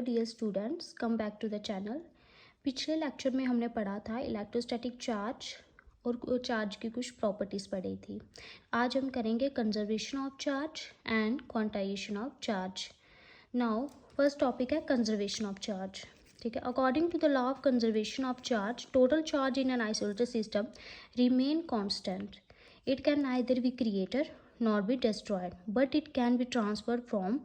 Dear students, come back to the channel. पिछले lecture में हमने पढ़ा था इलेक्ट्रोस्टैटिक चार्ज और चार्ज की कुछ प्रॉपर्टीज़ पढ़ी थी। आज हम करेंगे conservation of charge and quantization of charge. Now first topic है कंजर्वेशन ऑफ चार्ज। ठीक है, according to the law of conservation of charge, total charge in an isolated system remain constant. It can neither be created nor be destroyed, but it can be transferred from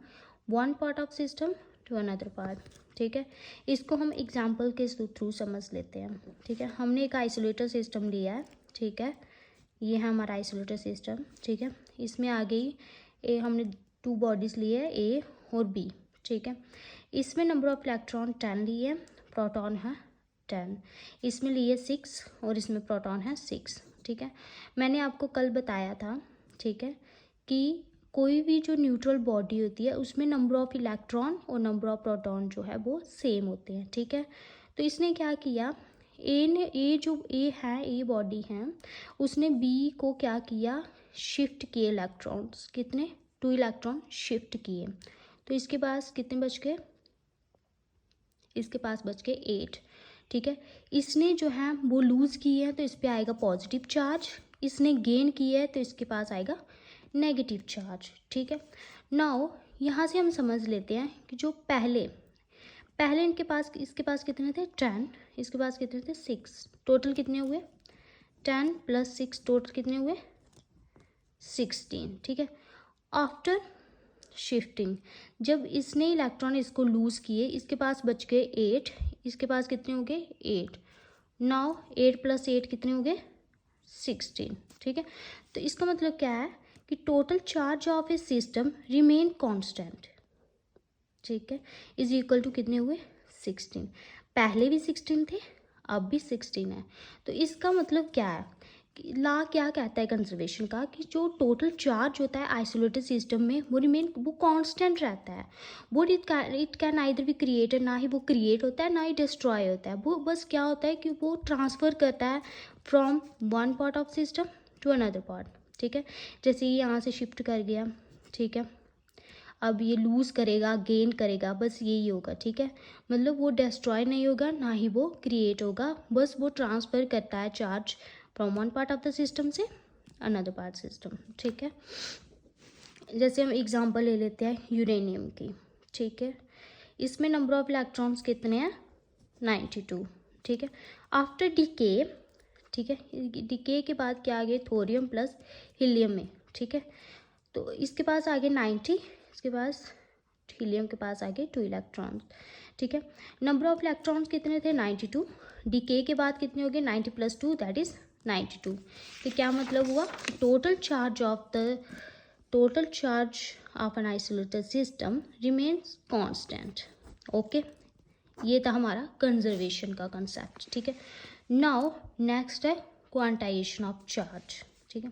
one part of system to another part. ठीक है, इसको हम example के through समझ लेते हैं। ठीक है, हमने एक आइसोलेटर सिस्टम लिया है। ठीक है, ये है हमारा आइसोलेटर सिस्टम। ठीक है, इसमें आ गई हमने 2 बॉडीज़ लिए है, ए और बी। ठीक है, इसमें नंबर ऑफ इलेक्ट्रॉन 10 लिए, प्रोटॉन है 10, इसमें लिए 6 और इसमें प्रोटॉन है 6। ठीक है, मैंने आपको कल बताया था, ठीक है, कि कोई भी जो न्यूट्रल बॉडी होती है उसमें नंबर ऑफ इलेक्ट्रॉन और नंबर ऑफ प्रोटॉन जो है वो सेम होते हैं। ठीक है, तो इसने क्या किया, ए बॉडी है, उसने बी को क्या किया, शिफ्ट किए इलेक्ट्रॉन्स, कितने 2 इलेक्ट्रॉन शिफ्ट किए। तो इसके पास कितने बच गए, इसके पास बच गए 8। ठीक है, इसने जो है वो लूज़ की है तो इस पर आएगा पॉजिटिव चार्ज, इसने गेन किया है तो इसके पास आएगा नेगेटिव चार्ज। ठीक है, नाउ यहाँ से हम समझ लेते हैं कि जो पहले इनके पास, इसके पास कितने थे 10, इसके पास कितने थे 6, टोटल कितने हुए 10 + 6, टोटल कितने हुए 16। ठीक है, आफ्टर शिफ्टिंग जब इसने इलेक्ट्रॉन इसको लूज़ किए, इसके पास बच गए 8, इसके पास कितने हो गए 8। नाउ 8 + 8 कितने हो गए 16। ठीक है, तो इसका मतलब क्या है कि total charge of A system remain constant, ठीक है, इज इक्वल टू कितने हुए 16। पहले भी 16 थे, अब भी 16 है। तो इसका मतलब क्या है, ला क्या कहता है कंजर्वेशन का, कि जो टोटल चार्ज होता है आइसोलेटेड सिस्टम में वो कांस्टेंट रहता है। वो इट कैन आइदर भी क्रिएटेड, ना ही वो क्रिएट होता है ना ही डिस्ट्रॉय होता है। वो बस क्या होता है कि वो ट्रांसफ़र करता है from one part of system to another part. ठीक है, जैसे ये यहाँ से शिफ्ट कर गया, ठीक है, अब ये लूज़ करेगा गेन करेगा, बस यही होगा। ठीक है, मतलब वो डिस्ट्रॉय नहीं होगा ना ही वो क्रिएट होगा, बस वो ट्रांसफ़र करता है charge from one part of the system से अनदर पार्ट सिस्टम। ठीक है, जैसे हम एग्जांपल ले लेते हैं यूरेनियम की। ठीक है, इसमें नंबर ऑफ इलेक्ट्रॉन्स कितने हैं 92। ठीक है, आफ्टर डीके, ठीक है, डीके के बाद क्या आ गए थोरियम प्लस हीलियम में। ठीक है, तो इसके पास आ गए 90, इसके पास हीलियम के पास आ गए 2 इलेक्ट्रॉन्स। ठीक है, नंबर ऑफ इलेक्ट्रॉन्स कितने थे 92, डीके के बाद कितने हो गए 90 + 2 दैट इज़ 92। तो क्या मतलब हुआ, total charge of an isolated system remains constant. Okay, ये था हमारा कंजर्वेशन का कंसेप्ट। ठीक है, नाउ नेक्स्ट है क्वांटाइजेशन ऑफ चार्ज। ठीक है,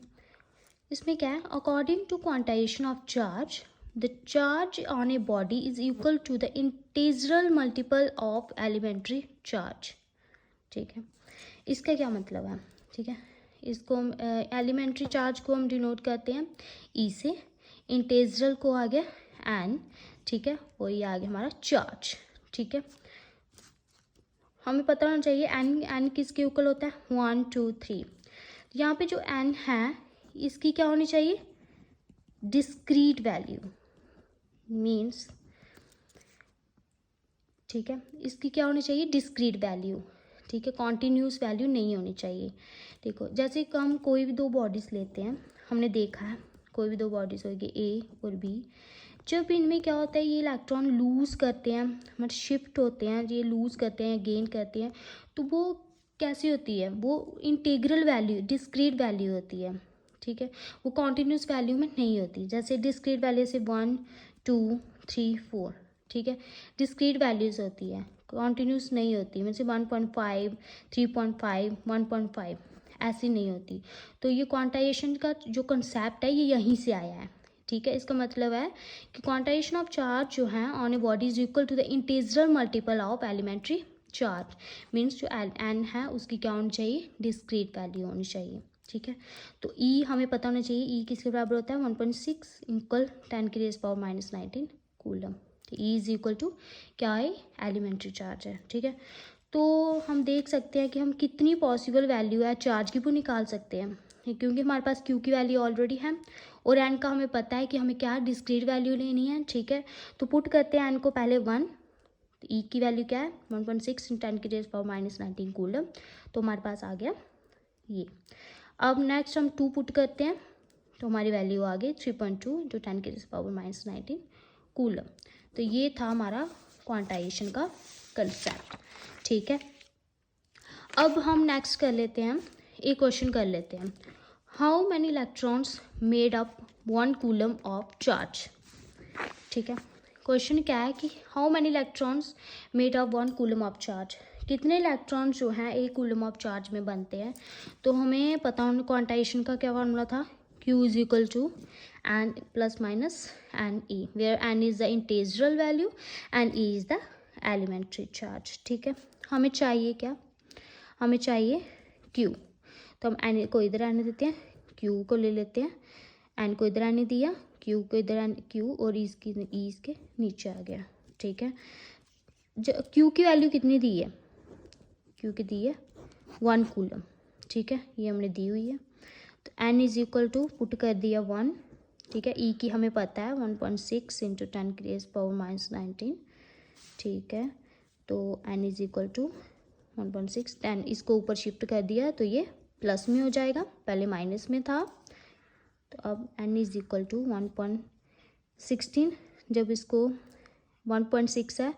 इसमें क्या है, according to quantization of charge, the charge on a body is equal to the integral multiple of elementary charge. ठीक है, इसका क्या मतलब है, ठीक है, इसको हम एलिमेंट्री चार्ज को हम डिनोट करते हैं ई से, इंटीग्रल को आ गया एन। ठीक है, वो ये आ गया हमारा चार्ज। ठीक है, हमें पता होना चाहिए एन किसके इक्वल होता है 1 2 3। यहाँ पे जो एन है इसकी क्या होनी चाहिए, डिस्क्रीट वैल्यू मीन्स, ठीक है, इसकी क्या होनी चाहिए डिस्क्रीट वैल्यू। ठीक है, कॉन्टीन्यूस वैल्यू नहीं होनी चाहिए। देखो, जैसे कि हम कोई भी 2 बॉडीज़ लेते हैं, हमने देखा है कोई भी 2 बॉडीज़ होगी ए और बी, जब इनमें क्या होता है ये इलेक्ट्रॉन लूज़ करते हैं, मतलब शिफ्ट होते हैं, ये लूज़ करते हैं गेन करते हैं, तो वो कैसी होती है, वो इंटीग्रल वैल्यू डिस्क्रीट वैल्यू होती है। ठीक है, वो कॉन्टीन्यूस वैल्यू में नहीं होती। जैसे डिस्क्रीट वैल्यू से 1 2 3 4, ठीक है, डिस्क्रीट वैल्यूज़ होती है, कॉन्टीन्यूस नहीं होती, मतलब 1.5 3.5 1.5 ऐसी नहीं होती। तो ये क्वांटाइजेशन का जो कंसेप्ट है ये यहीं से आया है। ठीक है, इसका मतलब है कि क्वांटाइजेशन ऑफ चार्ज जो है on a body is equal to the integral multiple of elementary charge, means जो एन है उसकी क्या होनी चाहिए, डिस्क्रीट वैल्यू होनी चाहिए। ठीक है, तो ई हमें पता होना चाहिए, ई किसके बराबर होता है 1.6 equal 10⁻⁻⁹ coulomb. E is equal to क्या है, एलिमेंट्री चार्ज है, ठीक है। तो हम देख सकते हैं कि हम कितनी पॉसिबल वैल्यू है चार्ज की वो निकाल सकते हैं, क्योंकि हमारे पास क्यू की वैल्यू ऑलरेडी है और एन का हमें पता है कि हमें क्या डिस्क्रीट वैल्यू लेनी है, ठीक है। तो पुट करते हैं एन को पहले 1, ई की वैल्यू क्या है 1.6 × 10⁻⁻19 कूलम, तो हमारे पास आ गया ये। अब नेक्स्ट हम 2 पुट करते हैं तो हमारी वैल्यू आ गई 3.2 × 10⁻⁻19 कूलम। तो ये था हमारा क्वांटाइजेशन का कंसेप्ट, ठीक है। अब हम नेक्स्ट कर लेते हैं, एक क्वेश्चन कर लेते हैं, how many electrons made up 1 coulomb of charge, ठीक है। क्वेश्चन क्या है कि how many electrons made up 1 coulomb of charge, कितने इलेक्ट्रॉन्स जो हैं 1 कूलम ऑफ चार्ज में बनते हैं। तो हमें पता होना क्वांटाइजेशन का क्या फॉर्मूला था, Q is equal to n plus minus n e, where n is the integral value and e is the elementary charge, ठीक है। हमें चाहिए क्या, हमें चाहिए Q, तो हम एन को इधर आने देते हैं, Q को ले लेते हैं, एन को इधर आने दिया, Q को इधर Q और ई इसके नीचे आ गया, ठीक है। Q की वैल्यू कितनी दी है, Q की दी है 1 कूलम, ठीक है, ये हमने दी हुई है। तो n is equal to put कर दिया 1, ठीक है। ई की हमें पता है 1.6 × 10⁻⁻19, ठीक है। तो n इज इक्वल टू 1.6, 10 इसको ऊपर शिफ्ट कर दिया तो ये प्लस में हो जाएगा, पहले माइनस में था। तो अब n इज इक्वल टू 1.16, जब इसको 1.6 है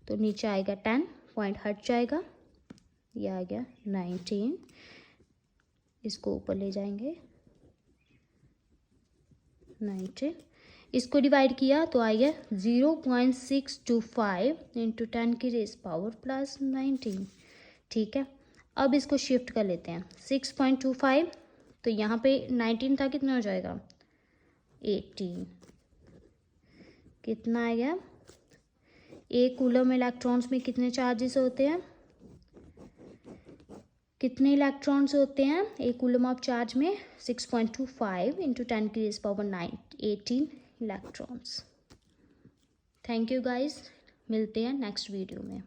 तो नीचे आएगा 10, पॉइंट हट जाएगा, ये आ गया 19, इसको ऊपर ले जाएंगे 19, इसको डिवाइड किया तो आ गया 0.625 × 10⁻⁻19, ठीक है। अब इसको शिफ्ट कर लेते हैं 6.25, तो यहाँ पे 19 था, कितना हो जाएगा 18, कितना आ गया, 1 कूलम इलेक्ट्रॉन्स में कितने चार्जेस होते हैं, कितने इलेक्ट्रॉन्स होते हैं 1 कूलम ऑफ चार्ज में, 6.25 × 10⁻⁹ इलेक्ट्रॉन्स। थैंक यू गाइस, मिलते हैं नेक्स्ट वीडियो में।